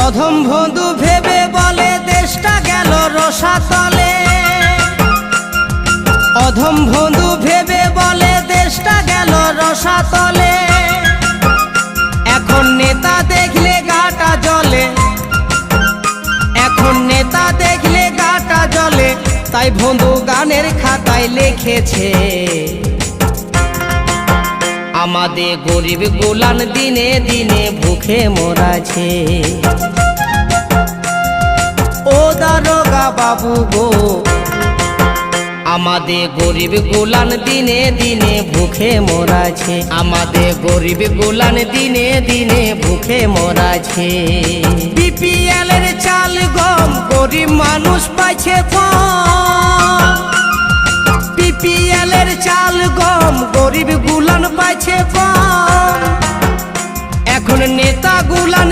অধম বন্ধু ভেবে বলে দেশটা গেল রসাতলে। অধম বন্ধু ভেবে বলে দেশটা গেল রসাতলে। এখন নেতা দেখলে গাটা জ্বলে, এখন নেতা দেখলে গাটা জ্বলে। তাই বন্ধু গানের খাতায় লিখেছে, আমাদের গরিব গোলান দিনে দিনে ভুখে মরাছে। ও দারোগা বাবু গো, আমাদের গরিব গোলান দিনে দিনে ভুখে মরাছে। আমাদের গরিব গোলান দিনে দিনে ভুখে মরাছে। বিপিএল এর চাল গম গরিব মানুষ পাইছে কম। বিপিএল এর চাল গম গরিব গুলান পাইছে কম। এখন নেতা গুলান